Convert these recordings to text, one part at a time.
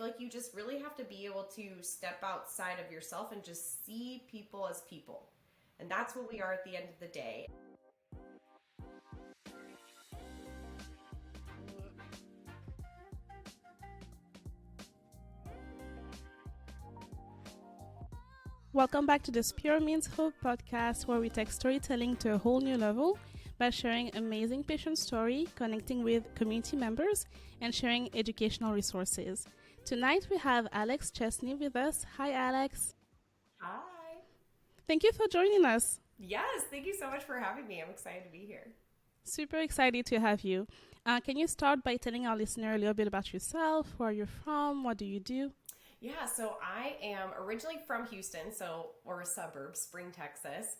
like you just really have to be able to step outside of yourself and just see people as people. And that's what we are at the end of the day. Welcome back to the Spero Means Hope podcast, where we take storytelling to a whole new level by sharing amazing patient story, connecting with community members, and sharing educational resources. Tonight we have Alex Chesney with us. Hi, Alex. Hi. Thank you for joining us. Yes, thank you so much for having me. I'm excited to be here. Super excited to have you. Can you start by telling our listener a little bit about yourself? Where you're from? What do you do? Yeah, so I am originally from Houston, or a suburb, Spring, Texas.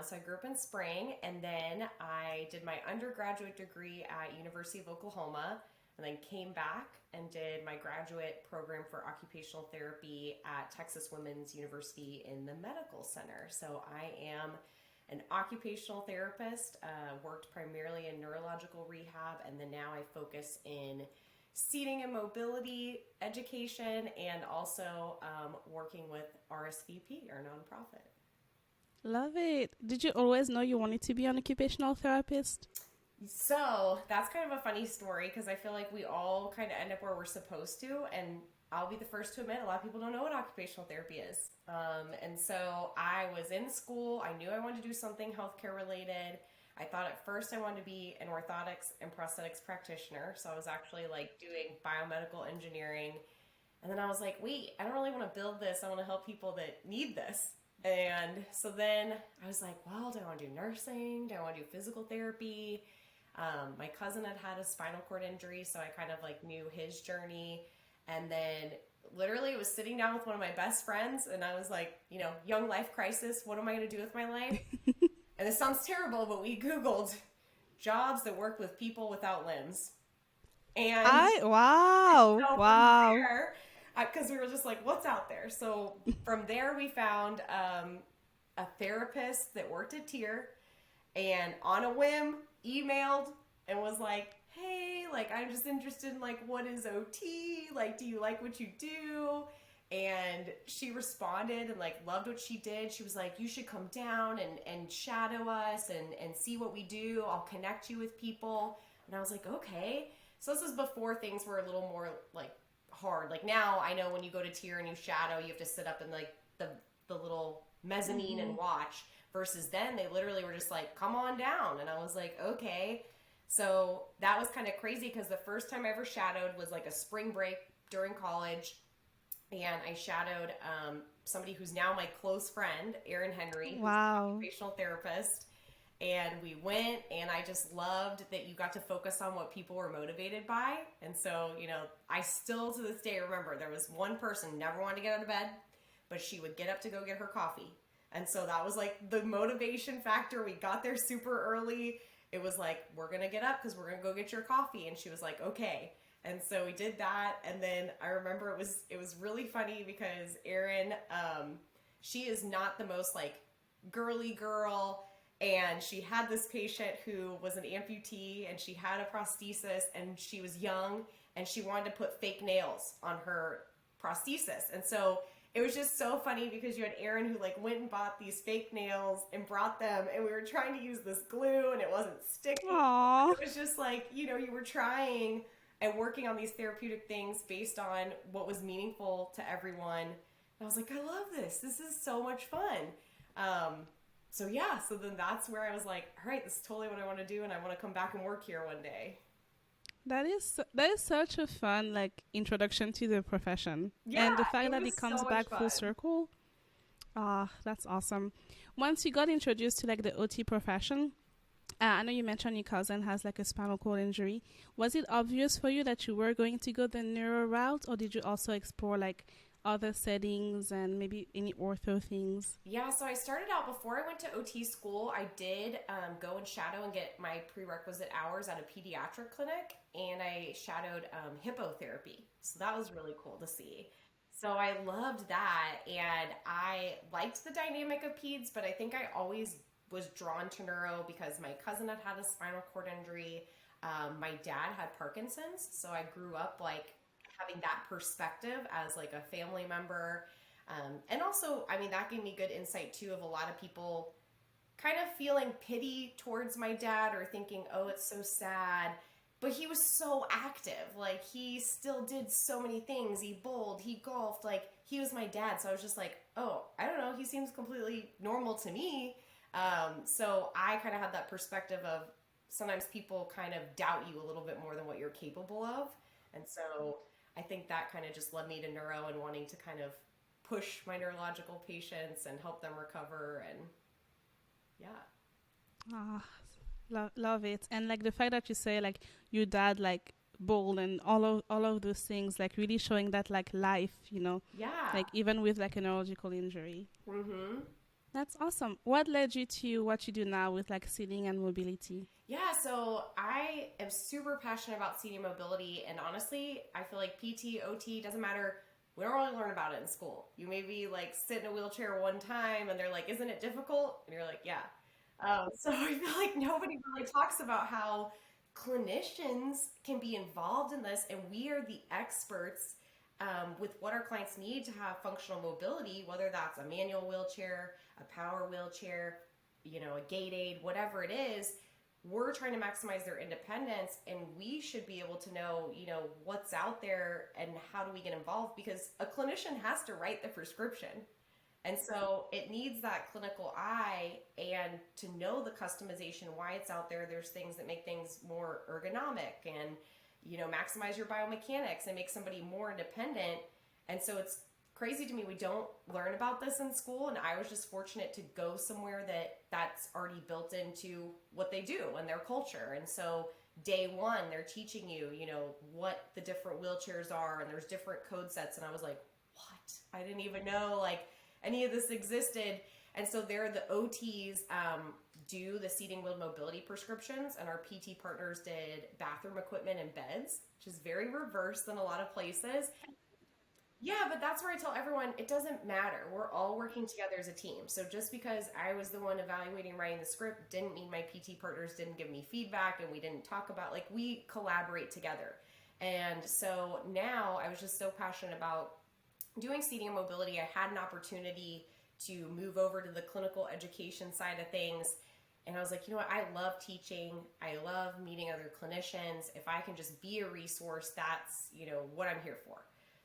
So I grew up in Spring, and then I did my undergraduate degree at University of Oklahoma, and then came back and did my graduate program for occupational therapy at Texas Women's University in the medical center. So I am an occupational therapist, worked primarily in neurological rehab, and then now I focus in seating and mobility education, and also working with RSVP, our nonprofit. Love it. Did you always know you wanted to be an occupational therapist? So that's kind of a funny story, because I feel like we all kind of end up where we're supposed to, and I'll be the first to admit a lot of people don't know what occupational therapy is. And so I was in school. I knew I wanted to do something healthcare related. I thought at first I wanted to be an orthotics and prosthetics practitioner. So I was actually like doing biomedical engineering. And then I was like, wait, I don't really want to build this. I want to help people that need this. And so then I was like, well, do I want to do nursing? Do I want to do physical therapy? My cousin had a spinal cord injury, so I kind of like knew his journey. And then literally I was sitting down with one of my best friends, and I was like, young life crisis. What am I going to do with my life? And this sounds terrible, but we Googled jobs that work with people without limbs. And Wow. so Wow. from there, because we were just like, what's out there? So from there, we found a therapist that worked at Tier, and on a whim, emailed and was like, hey, like, I'm just interested in, like, what is OT? Like, do you like what you do? And she responded and like loved what she did. She was like, you should come down and shadow us and see what we do. I'll connect you with people. And I was like, okay. So this was before things were a little more like hard. Like now I know when you go to Tier and you shadow, you have to sit up in like the little mezzanine and watch, versus then they literally were just like, come on down. And I was like, okay. So that was kind of crazy, because the first time I ever shadowed was like a spring break during college. And I shadowed somebody who's now my close friend, Erin Henry, who's an occupational therapist. And we went, and I just loved that you got to focus on what people were motivated by. And so, I still to this day remember there was one person never wanted to get out of bed, but she would get up to go get her coffee. And so that was like the motivation factor. We got there super early. It was like, we're going to get up because we're going to go get your coffee. And she was like, okay. And so we did that, and then I remember it was really funny because Erin, she is not the most like girly girl, and she had this patient who was an amputee, and she had a prosthesis, and she was young, and she wanted to put fake nails on her prosthesis. And so it was just so funny because you had Erin who like went and bought these fake nails and brought them, and we were trying to use this glue and it wasn't sticking. Aww. It was just like, you were trying and working on these therapeutic things based on what was meaningful to everyone. And I was like, I love this. This is so much fun. So then that's where I was like, all right, this is totally what I want to do, and I want to come back and work here one day. That is such a fun like introduction to the profession. Yeah, and the fact that it comes so back fun. full circle. That's awesome. Once you got introduced to like the OT profession, I know you mentioned your cousin has like a spinal cord injury. Was it obvious for you that you were going to go the neuro route, or did you also explore like other settings and maybe any ortho things? Yeah, so I started out before I went to OT school. I did go and shadow and get my prerequisite hours at a pediatric clinic, and I shadowed hippotherapy. So that was really cool to see. So I loved that, and I liked the dynamic of peds, but I think I always was drawn to neuro because my cousin had a spinal cord injury. My dad had Parkinson's, so I grew up like having that perspective as like a family member. And also, I mean, that gave me good insight too of a lot of people kind of feeling pity towards my dad or thinking, oh, it's so sad. But he was so active. Like, he still did so many things. He bowled, he golfed. Like, he was my dad. So I was just like, oh, I don't know. He seems completely normal to me. So I kind of had that perspective of sometimes people kind of doubt you a little bit more than what you're capable of. And so I think that kind of just led me to neuro and wanting to kind of push my neurological patients and help them recover. And yeah. Ah, love it. And like the fact that you say like your dad like bold and all of those things, like really showing that like life, Yeah. like even with like a neurological injury. Mm-hmm. That's awesome. What led you to what you do now with like seating and mobility? Yeah, so I am super passionate about seating mobility, and honestly, I feel like PT, OT, doesn't matter. We don't really learn about it in school. You maybe like sit in a wheelchair one time and they're like, isn't it difficult? And you're like, yeah. So I feel like nobody really talks about how clinicians can be involved in this, and we are the experts with what our clients need to have functional mobility, whether that's a manual wheelchair, a power wheelchair, a gait aid, whatever it is. We're trying to maximize their independence, and we should be able to know, what's out there and how do we get involved, because a clinician has to write the prescription. And so it needs that clinical eye and to know the customization, why it's out there. There's things that make things more ergonomic and, maximize your biomechanics and make somebody more independent. And so it's crazy to me we don't learn about this in school, and I was just fortunate to go somewhere that's already built into what they do and their culture. And so day one they're teaching you, what the different wheelchairs are, and there's different code sets, and I was like, what? I didn't even know like any of this existed. And so there the OTs do the seating wheel mobility prescriptions, and our PT partners did bathroom equipment and beds, which is very reverse than a lot of places. Yeah, but that's where I tell everyone it doesn't matter. We're all working together as a team. So just because I was the one evaluating writing the script didn't mean my PT partners didn't give me feedback and we didn't talk about, like, we collaborate together. And so now I was just so passionate about doing seating and mobility. I had an opportunity to move over to the clinical education side of things. And I was like, I love teaching. I love meeting other clinicians. If I can just be a resource, that's, what I'm here for.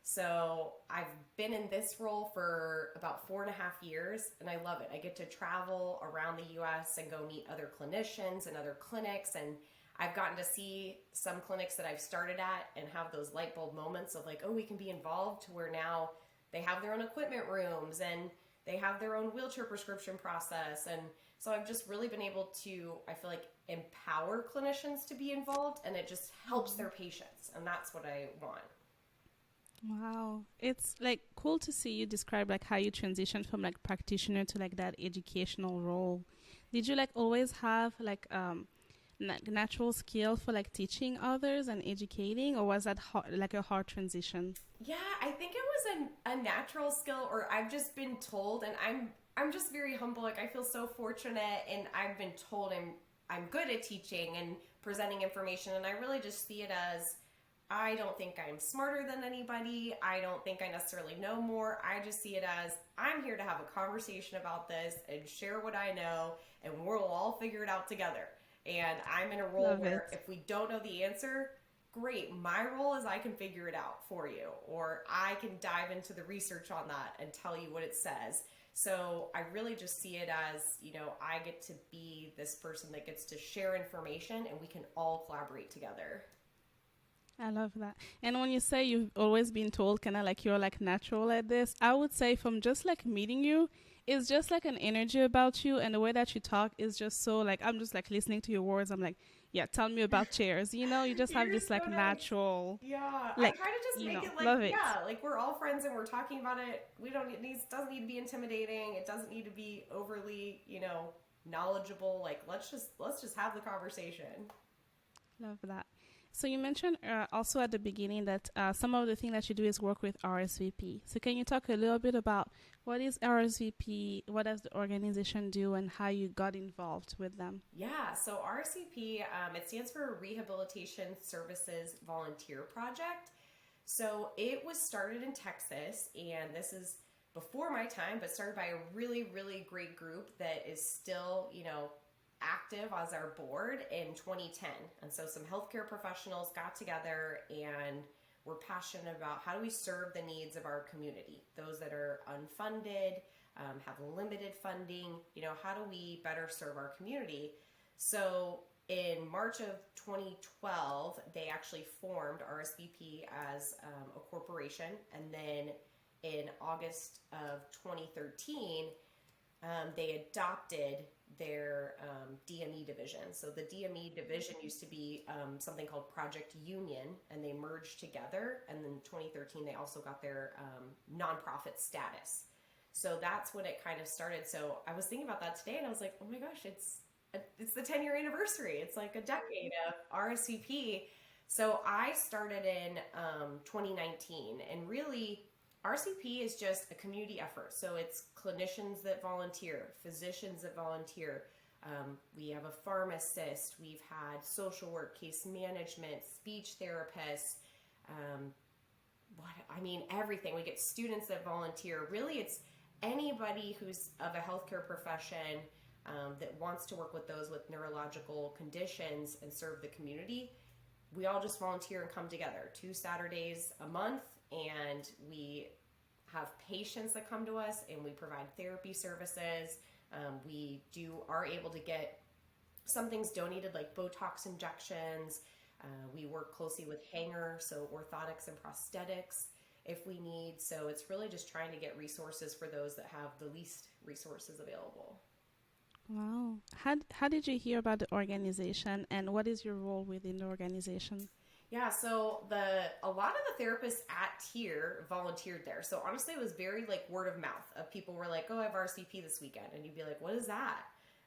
So I've been in this role for about 4.5 years, and I love it. I get to travel around the US and go meet other clinicians and other clinics, and I've gotten to see some clinics that I've started at and have those light bulb moments of like, oh, we can be involved, to where now they have their own equipment rooms and they have their own wheelchair prescription process. And so I've just really been able to, I feel like, empower clinicians to be involved, and it just helps their patients, and that's what I want. Wow. It's like cool to see you describe like how you transitioned from like practitioner to like that educational role. Did you like always have like natural skill for like teaching others and educating, or was that like a hard transition? Yeah, I think it was a natural skill, or I've just been told, and I'm just very humble. Like, I feel so fortunate, and I've been told I'm good at teaching and presenting information, and I really just see it as, I don't think I'm smarter than anybody. I don't think I necessarily know more. I just see it as, I'm here to have a conversation about this and share what I know, and we'll all figure it out together. And I'm in a role Love where it. if we don't know the answer, great. My role is I can figure it out for you, or I can dive into the research on that and tell you what it says. So I really just see it as, I get to be this person that gets to share information, and we can all collaborate together. I love that. And when you say you've always been told kind of like you're like natural at this, I would say from just like meeting you, it's just like an energy about you, and the way that you talk is just so like, I'm just like listening to your words. I'm like, yeah, tell me about chairs. You just have You're this like so nice. natural, Yeah, I like, try to just make it like, love it. yeah, like we're all friends and we're talking about it. We don't it needs doesn't need to be intimidating. It doesn't need to be overly, knowledgeable. Like, let's just have the conversation. Love that. So you mentioned also at the beginning that some of the things that you do is work with RSVP. So can you talk a little bit about what is RSVP, what does the organization do, and how you got involved with them? Yeah, so RSVP, it stands for Rehabilitation Services Volunteer Project. So it was started in Texas, and this is before my time, but started by a really, really great group that is still, active as our board in 2010. And so some healthcare professionals got together and were passionate about how do we serve the needs of our community, those that are unfunded, have limited funding, how do we better serve our community? So in March of 2012, they actually formed RSVP as a corporation. And then in August of 2013, they adopted their DME division. So the DME division used to be something called Project Union, and they merged together. And then in 2013, they also got their nonprofit status. So that's when it kind of started. So I was thinking about that today, and I was like, oh my gosh, it's the 10-year anniversary. It's like a decade of RSVP. So I started in 2019, and really RSVP is just a community effort. So it's clinicians that volunteer, physicians that volunteer. We have a pharmacist. We've had social work, case management, speech therapists. Everything. We get students that volunteer. Really, it's anybody who's of a healthcare profession that wants to work with those with neurological conditions and serve the community. We all just volunteer and come together 2 Saturdays a month, and we have patients that come to us, and we provide therapy services. We are able to get some things donated, like Botox injections. We work closely with Hanger, so orthotics and prosthetics if we need. So it's really just trying to get resources for those that have the least resources available. Wow. How did you hear about the organization, and what is your role within the organization? Yeah, so a lot of the therapists at TIER volunteered there. So honestly, it was very like word of mouth of people were like, oh, I have RSVP this weekend. And you'd be like, what is that?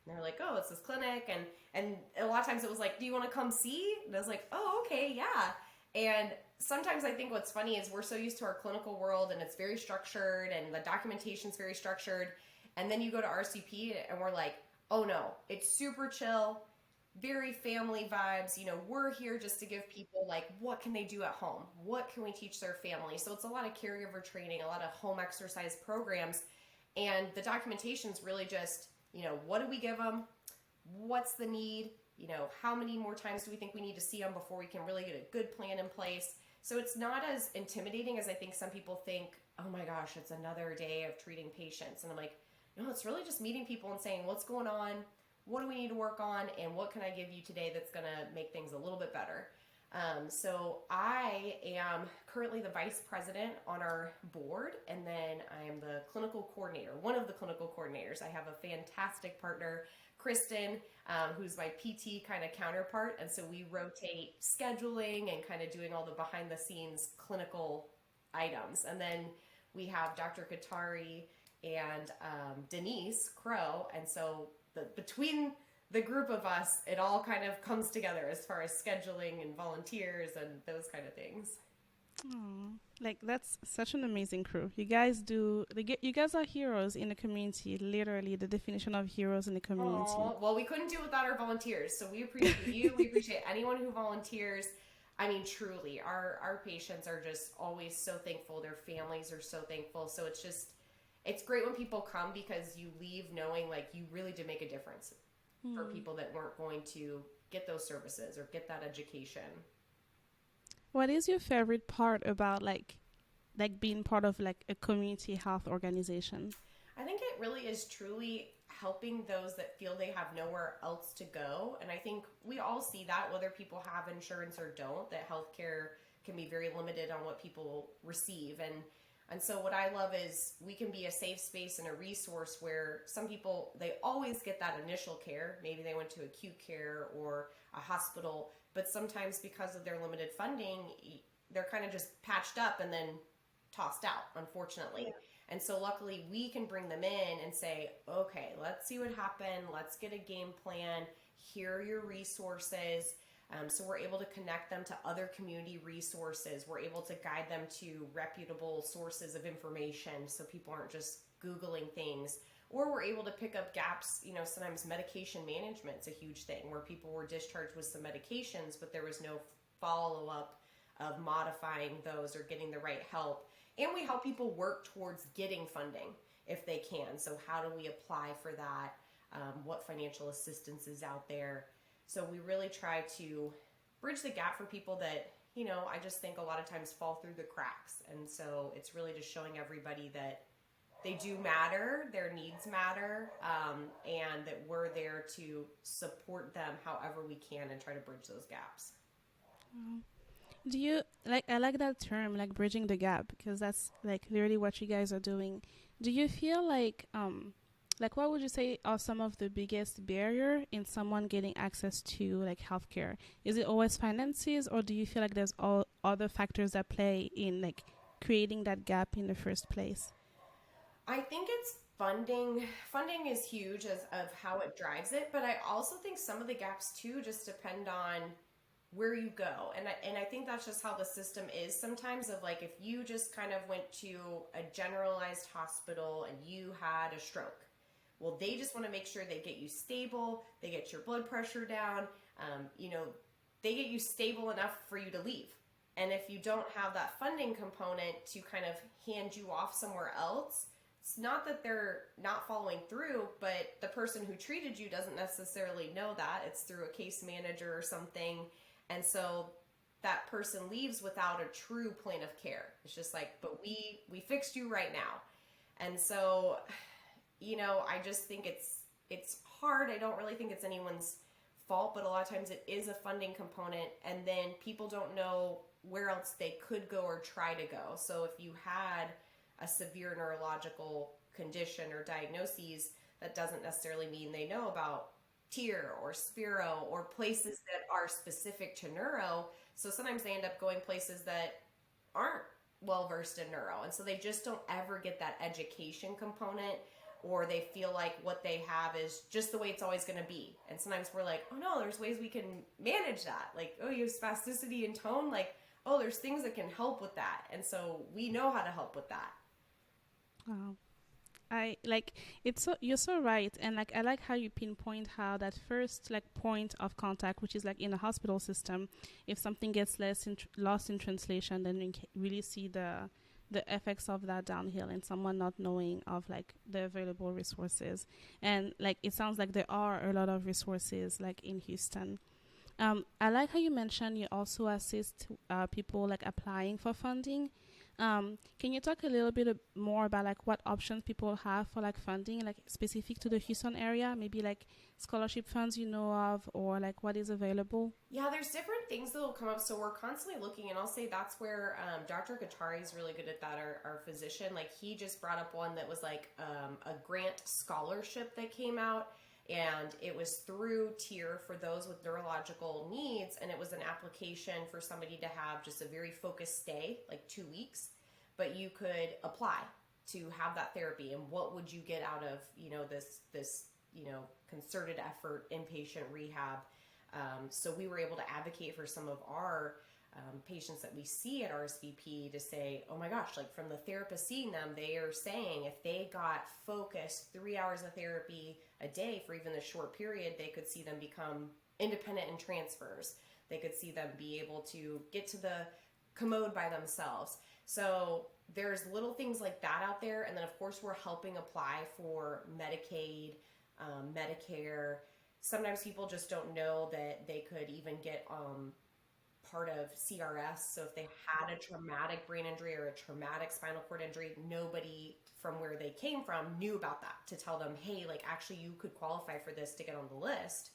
And they're like, oh, it's this clinic. And a lot of times it was like, do you want to come see? And I was like, oh, okay, yeah. And sometimes I think what's funny is we're so used to our clinical world, and it's very structured, and the documentation's very structured. And then you go to RSVP and we're like, oh no, it's super chill, very family vibes. We're here just to give people like, what can they do at home? What can we teach their family? So it's a lot of caregiver training, a lot of home exercise programs. And the documentation's really just, what do we give them? What's the need? How many more times do we think we need to see them before we can really get a good plan in place? So it's not as intimidating as I think some people think, oh my gosh, it's another day of treating patients. And I'm like, no, it's really just meeting people and saying, what's going on? What do we need to work on? And what can I give you today that's going to make things a little bit better? So I am currently the vice president on our board, and then I am the clinical coordinator, one of the clinical coordinators. I have a fantastic partner, Kristen, who's my PT kind of counterpart. And so we rotate scheduling and kind of doing all the behind the scenes clinical items. And then we have Dr. Katari and Denise Crow. And so between the group of us, it all kind of comes together as far as scheduling and volunteers and those kind of things. Oh, that's such an amazing crew. You guys are heroes in the community, literally the definition of heroes in the community. Aww. Well, we couldn't do it without our volunteers. So we appreciate you. We appreciate anyone who volunteers. I mean, truly, our patients are just always so thankful. Their families are so thankful. So it's great when people come, because you leave knowing like you really did make a difference for people that weren't going to get those services or get that education. What is your favorite part about like being part of like a community health organization? I think it really is truly helping those that feel they have nowhere else to go. And I think we all see that, whether people have insurance or don't, that healthcare can be very limited on what people receive. And so what I love is we can be a safe space and a resource where some people, they always get that initial care. Maybe they went to acute care or a hospital, but sometimes because of their limited funding, they're kind of just patched up and then tossed out, unfortunately. Yeah. And so luckily we can bring them in and say, okay, let's see what happened. Let's get a game plan. Here are your resources. So we're able to connect them to other community resources. We're able to guide them to reputable sources of information so people aren't just Googling things. Or we're able to pick up gaps. Sometimes medication management's a huge thing where people were discharged with some medications, but there was no follow-up of modifying those or getting the right help. And we help people work towards getting funding if they can. So how do we apply for that? What financial assistance is out there? So we really try to bridge the gap for people that, I just think a lot of times fall through the cracks. And so it's really just showing everybody that they do matter, their needs matter, and that we're there to support them however we can and try to bridge those gaps. Do you I like that term, like bridging the gap, because that's like literally what you guys are doing. Do you feel like what would you say are some of the biggest barrier in someone getting access to like healthcare? Is it always finances, or do you feel like there's all other factors that play in like creating that gap in the first place? I think it's funding. Funding is huge of how it drives it, but I also think some of the gaps too just depend on where you go. And I think that's just how the system is sometimes, of like if you just kind of went to a generalized hospital and you had a stroke. Well, they just want to make sure they get you stable, they get your blood pressure down, they get you stable enough for you to leave. And if you don't have that funding component to kind of hand you off somewhere else, it's not that they're not following through, but the person who treated you doesn't necessarily know that. It's through a case manager or something. And so that person leaves without a true plan of care. It's just like, but we fixed you right now. And so, I just think it's hard. I don't really think it's anyone's fault, but a lot of times it is a funding component, and then people don't know where else they could go or try to go. So if you had a severe neurological condition or diagnoses, that doesn't necessarily mean they know about TIR or Spero or places that are specific to neuro. So sometimes they end up going places that aren't well versed in neuro, and so they just don't ever get that education component, or they feel like what they have is just the way it's always going to be. And sometimes we're like, oh no, there's ways we can manage that. Like, oh, you have spasticity in tone. Like, oh, there's things that can help with that. And so we know how to help with that. Wow. I like it's so you're so right, and like I like how you pinpoint how that first like point of contact, which is like in a hospital system, if something gets lost in translation, then you can really see the effects of that downhill, and someone not knowing of like the available resources. And like it sounds like there are a lot of resources like in Houston. I like how you mentioned you also assist people like applying for funding. Can you talk a little bit more about like what options people have for like funding, like specific to the Houston area, maybe like scholarship funds you know of, or like what is available? Yeah, there's different things that will come up. So we're constantly looking, and I'll say that's where Dr. Guattari is really good at that, our physician. Like he just brought up one that was like a grant scholarship that came out, and it was through TIR for those with neurological needs, and it was an application for somebody to have just a very focused stay, like 2 weeks, but you could apply to have that therapy, and what would you get out of this concerted effort inpatient rehab. So we were able to advocate for some of our patients that we see at RSVP to say, oh my gosh, like from the therapist seeing them, they are saying if they got focused 3 hours of therapy a day for even a short period, they could see them become independent in transfers. They could see them be able to get to the commode by themselves. So there's little things like that out there. And then of course we're helping apply for Medicaid, Medicare. Sometimes people just don't know that they could even get part of CRS. So if they had a traumatic brain injury or a traumatic spinal cord injury, nobody from where they came from knew about that to tell them, hey, like actually you could qualify for this to get on the list.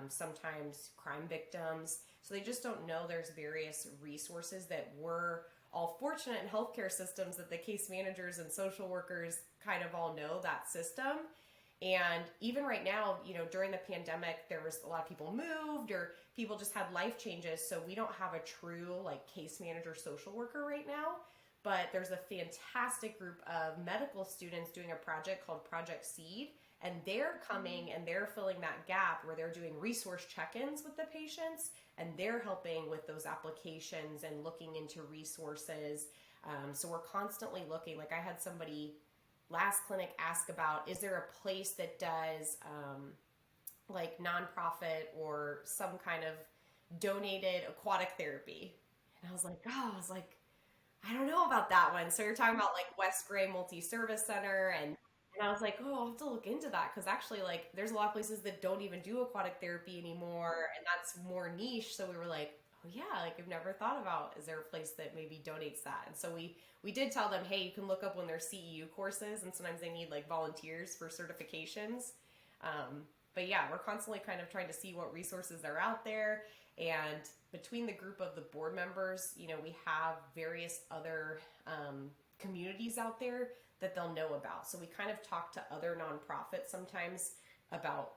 Sometimes crime victims. So they just don't know there's various resources that we're all fortunate in healthcare systems that the case managers and social workers kind of all know that system. And even right now, during the pandemic, there was a lot of people moved or people just had life changes. So we don't have a true like case manager social worker right now, but there's a fantastic group of medical students doing a project called Project Seed. And they're coming and they're filling that gap where they're doing resource check-ins with the patients, and they're helping with those applications and looking into resources. So we're constantly looking. Like I had somebody last clinic ask about, is there a place that does like nonprofit or some kind of donated aquatic therapy? And I was like, I don't know about that one. So you're talking about like West Gray Multi-Service Center and I was like, oh, I'll have to look into that because actually like there's a lot of places that don't even do aquatic therapy anymore and that's more niche. So we were like, oh yeah, like I've never thought about is there a place that maybe donates that? And so we did tell them, hey, you can look up when there's CEU courses and sometimes they need like volunteers for certifications. But yeah, we're constantly kind of trying to see what resources are out there. And between the group of the board members, you know, we have various other communities out there that they'll know about. So we kind of talk to other nonprofits sometimes about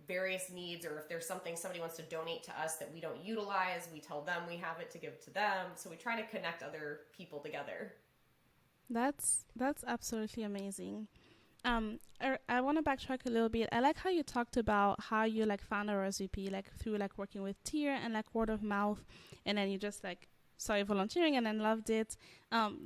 various needs, or if there's something somebody wants to donate to us that we don't utilize, we tell them we have it to give to them. So we try to connect other people together. That's absolutely amazing. I want to backtrack a little bit. I like how you talked about how you like found RSVP like through like working with Tier and like word of mouth, and then you just like started volunteering and then loved it.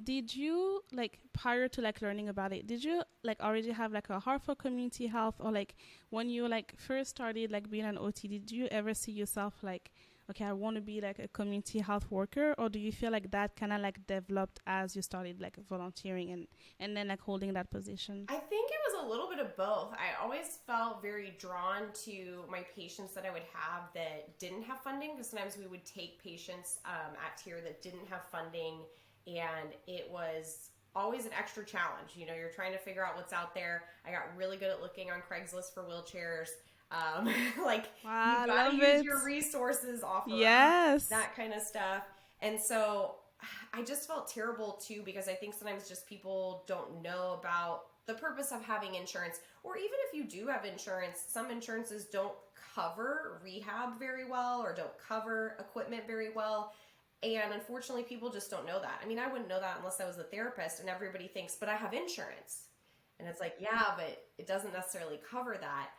Did you like prior to like learning about it? Did you like already have like a heart for community health, or like when you like first started like being an OT? Did you ever see yourself like, okay, I want to be like a community health worker, or do you feel like that kind of like developed as you started like volunteering and then like holding that position? I think it was a little bit of both. I always felt very drawn to my patients that I would have that didn't have funding, because sometimes we would take patients at Tier that didn't have funding, and it was always an extra challenge. You know, you're trying to figure out what's out there. I got really good at looking on Craigslist for wheelchairs. Like, Wow, you I gotta love use it. your resources off of Yes. that kind of stuff. And so I just felt terrible too, because I think sometimes just people don't know about the purpose of having insurance, or even if you do have insurance, some insurances don't cover rehab very well or don't cover equipment very well. And unfortunately, people just don't know that. I mean, I wouldn't know that unless I was a therapist, and everybody thinks, but I have insurance. And it's like, yeah, but it doesn't necessarily cover that.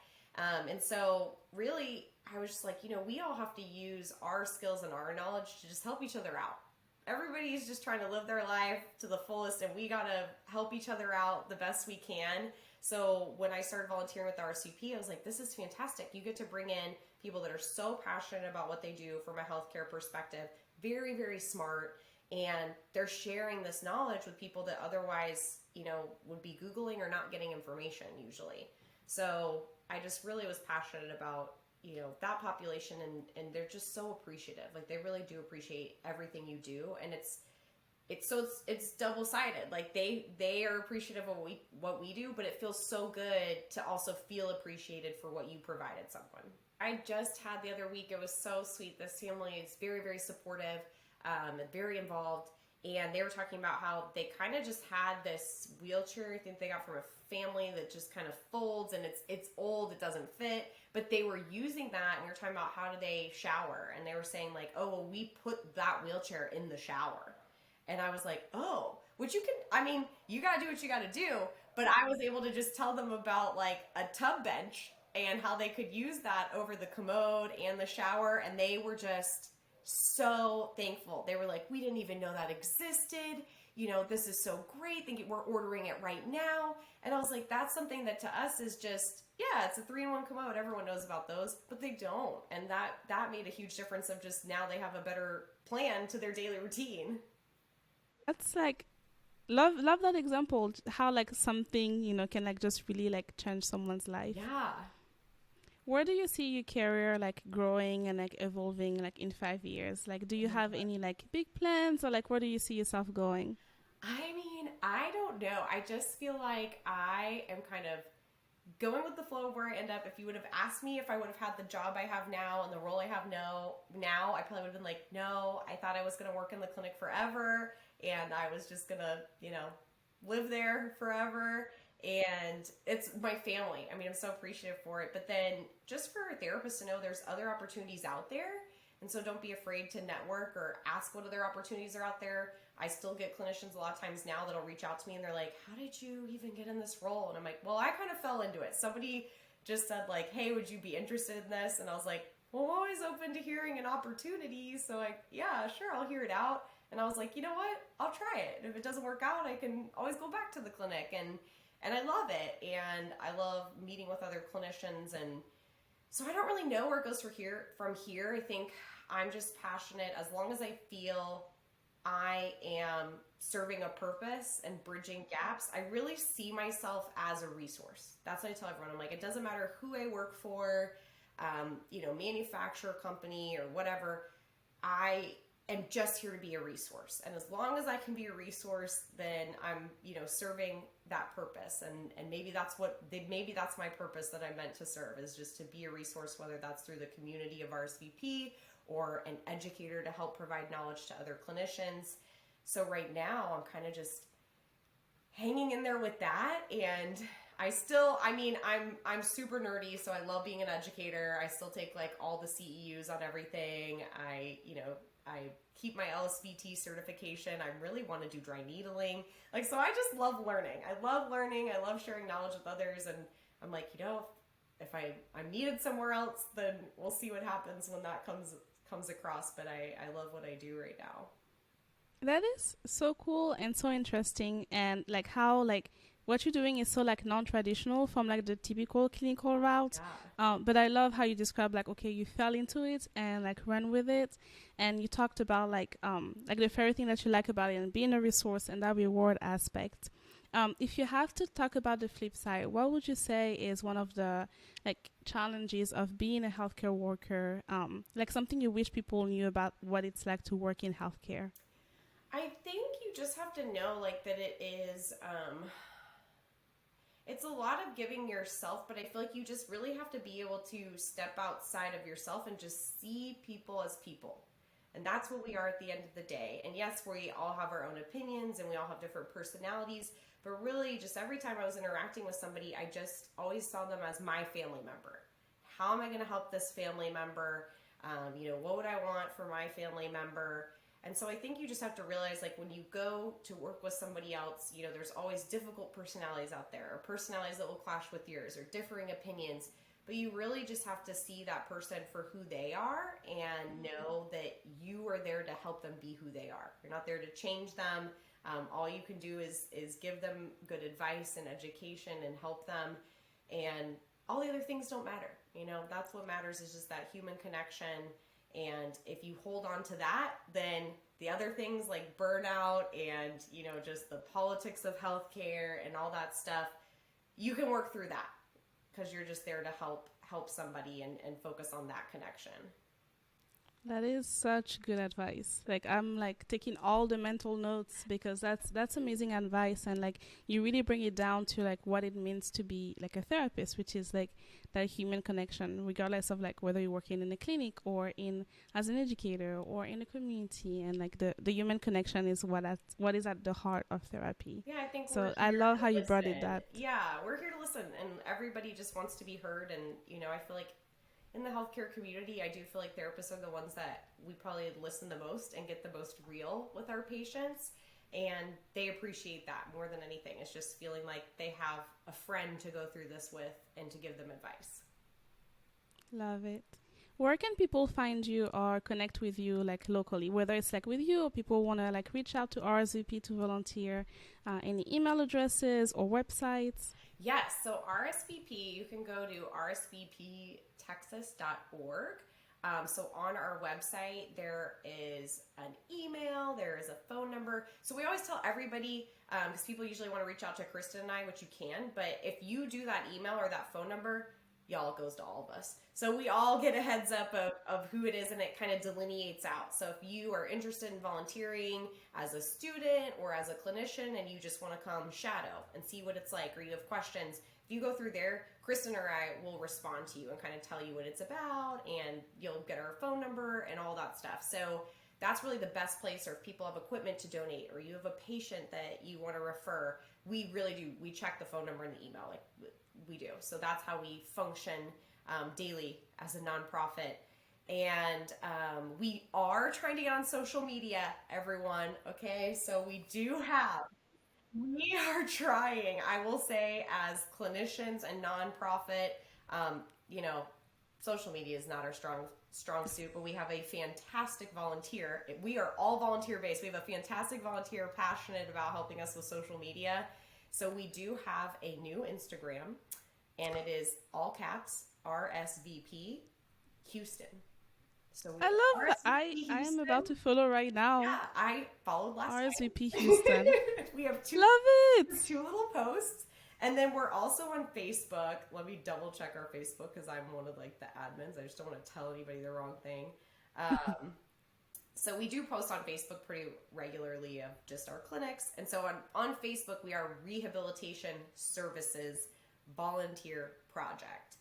And so, really, I was just like, you know, we all have to use our skills and our knowledge to just help each other out. Everybody's just trying to live their life to the fullest, and we gotta help each other out the best we can. So when I started volunteering with the RSVP, I was like, this is fantastic. You get to bring in people that are so passionate about what they do from a healthcare perspective, very, very smart, and they're sharing this knowledge with people that otherwise, you know, would be Googling or not getting information usually. So I just really was passionate about, you know, that population, and they're just so appreciative. Like, they really do appreciate everything you do, and it's double-sided. Like, they are appreciative of what we do, but it feels so good to also feel appreciated for what you provided someone. I just had the other week, it was so sweet. This family is very, very supportive, and very involved. And they were talking about how they kind of just had this wheelchair, I think they got from a family, that just kind of folds, and it's old, it doesn't fit. But they were using that, and we were talking about how do they shower, and they were saying like, oh, well, we put that wheelchair in the shower. And I was like, oh, which you can, I mean, you got to do what you got to do. But I was able to just tell them about like a tub bench and how they could use that over the commode and the shower. And they were just so thankful. They were like, we didn't even know that existed. You know, this is so great. We're ordering it right now. And I was like, that's something that to us is just, yeah, it's a 3-in-1 commode. Everyone knows about those, but they don't. And that made a huge difference of just now they have a better plan to their daily routine. That's like love that example, how like something, you know, can like just really like change someone's life. Yeah. Where do you see your career like growing and like evolving like in 5 years? Like, do you Oh my have God. any like big plans, or like where do you see yourself going? I mean, I don't know. I just feel like I am kind of going with the flow of where I end up. If you would have asked me if I would have had the job I have now and the role I have now, I probably would have been like, no, I thought I was going to work in the clinic forever and I was just going to, you know, live there forever. And it's my family. I mean, I'm so appreciative for it. But then just for therapists to know there's other opportunities out there. And so don't be afraid to network or ask what other opportunities are out there. I still get clinicians a lot of times now that'll reach out to me and they're like, how did you even get in this role? And I'm like, well, I kind of fell into it. Somebody just said like, hey, would you be interested in this? And I was like, well, I'm always open to hearing an opportunity. So like, yeah, sure, I'll hear it out. And I was like, you know what? I'll try it. And if it doesn't work out, I can always go back to the clinic. And I love it. And I love meeting with other clinicians. And so I don't really know where it goes from here. I think I'm just passionate as long as I feel I am serving a purpose and bridging gaps, I really see myself as a resource. That's what I tell everyone. I'm like, it doesn't matter who I work for, manufacturer company or whatever. I am just here to be a resource. And as long as I can be a resource, then I'm, serving that purpose. And maybe that's my purpose that I'm meant to serve, is just to be a resource, whether that's through the community of RSVP or an educator to help provide knowledge to other clinicians. So right now I'm kind of just hanging in there with that. And I'm super nerdy, so I love being an educator. I still take like all the CEUs on everything. I keep my LSVT certification. I really want to do dry needling. So I just love learning. I love sharing knowledge with others. And I'm like, if I'm needed somewhere else, then we'll see what happens when that comes across. But I love what I do right now. That is so cool and so interesting, and like how like what you're doing is so like non-traditional from like the typical clinical route. Yeah. But I love how you describe like, okay, you fell into it and like ran with it, and you talked about like the very thing that you like about it and being a resource and that reward aspect. If you have to talk about the flip side, what would you say is one of the like challenges of being a healthcare worker? Like something you wish people knew about what it's like to work in healthcare. I think you just have to know that it is, it's a lot of giving yourself, but I feel like you just really have to be able to step outside of yourself and just see people as people. And that's what we are at the end of the day. And yes, we all have our own opinions and we all have different personalities, but really just every time I was interacting with somebody, I just always saw them as my family member. How am I going to help this family member? What would I want for my family member? And so I think you just have to realize, when you go to work with somebody else, there's always difficult personalities out there, or personalities that will clash with yours, or differing opinions. But you really just have to see that person for who they are and know that you are there to help them be who they are. You're not there to change them. All you can do is give them good advice and education and help them. And all the other things don't matter. That's what matters, is just that human connection. And if you hold on to that, then the other things like burnout and, just the politics of healthcare and all that stuff, you can work through that because you're just there to help somebody and focus on that connection. That is such good advice. I'm taking all the mental notes because that's amazing advice, and you really bring it down to what it means to be a therapist, which is that human connection, regardless of whether you're working in a clinic or in as an educator or in a community, and the human connection is what is at the heart of therapy. Yeah, I think so. I love how you brought it that. Yeah, we're here to listen, and everybody just wants to be heard, and I feel like in the healthcare community, I do feel like therapists are the ones that we probably listen the most and get the most real with our patients. And they appreciate that more than anything. It's just feeling like they have a friend to go through this with and to give them advice. Love it. Where can people find you or connect with you locally, whether it's with you or people want to reach out to RSVP to volunteer? Any email addresses or websites? Yes, so RSVP, you can go to rsvptexas.org. So on our website, there is an email, there is a phone number. So we always tell everybody, because people usually want to reach out to Kristen and I, which you can, but if you do that email or that phone number, y'all, it goes to all of us. So we all get a heads up of who it is, and it kind of delineates out. So if you are interested in volunteering as a student or as a clinician and you just want to come shadow and see what it's like, or you have questions, if you go through there, Kristen or I will respond to you and kind of tell you what it's about, and you'll get our phone number and all that stuff. So that's really the best place. Or if people have equipment to donate, or you have a patient that you want to refer, we really do. We check the phone number and the email. We do. So that's how we function daily as a nonprofit. And we are trying to get on social media, everyone. Okay, so we are trying. I will say, as clinicians and nonprofit, social media is not our strong suit, but we have a fantastic volunteer. We are all volunteer based. We have a fantastic volunteer passionate about helping us with social media. So we do have a new Instagram, and it is all caps RSVP Houston. So we I love that. RSVP I am Houston. about to follow right now. Yeah, I followed last night. RSVP Houston. We have Love it. two little posts, and then we're also on Facebook. Let me double check our Facebook because I'm one of like the admins. I just don't want to tell anybody the wrong thing. So we do post on Facebook pretty regularly of just our clinics, and so on Facebook we are Rehabilitation Services Volunteer Project.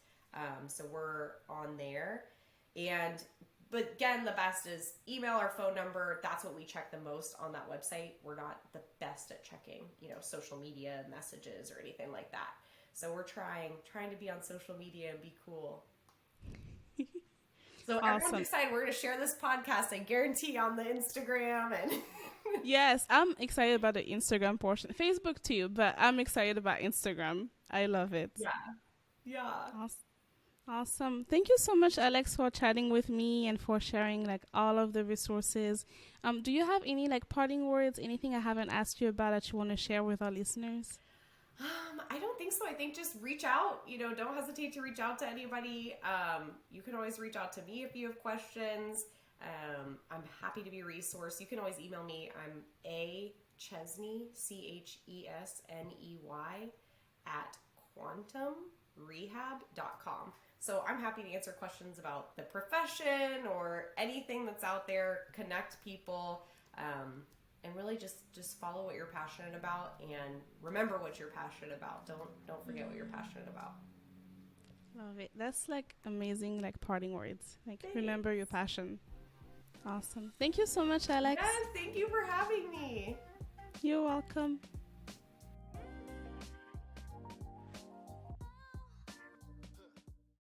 So we're on there, but again, the best is email or phone number. That's what we check the most on that website. We're not the best at checking, social media messages or anything like that. So we're trying to be on social media and be cool. So Awesome. Everyone's excited. We're going to share this podcast, I guarantee, on the Instagram. And Yes, I'm excited about the Instagram portion. Facebook too, but I'm excited about Instagram. I love it. Yeah. Awesome. Thank you so much, Alex, for chatting with me and for sharing like all of the resources. Do you have any like parting words, anything I haven't asked you about that you want to share with our listeners? I don't think so. I think just reach out. Don't hesitate to reach out to anybody. You can always reach out to me if you have questions. I'm happy to be a resource. You can always email me. I'm Chesney, CHESNEY at quantumrehab.com. So I'm happy to answer questions about the profession or anything that's out there, connect people, and really just follow what you're passionate about and remember what you're passionate about. Don't forget what you're passionate about. Love it. That's like amazing, like parting words. Like Thanks. Remember your passion. Awesome. Thank you so much, Alex. Yes, thank you for having me. You're welcome.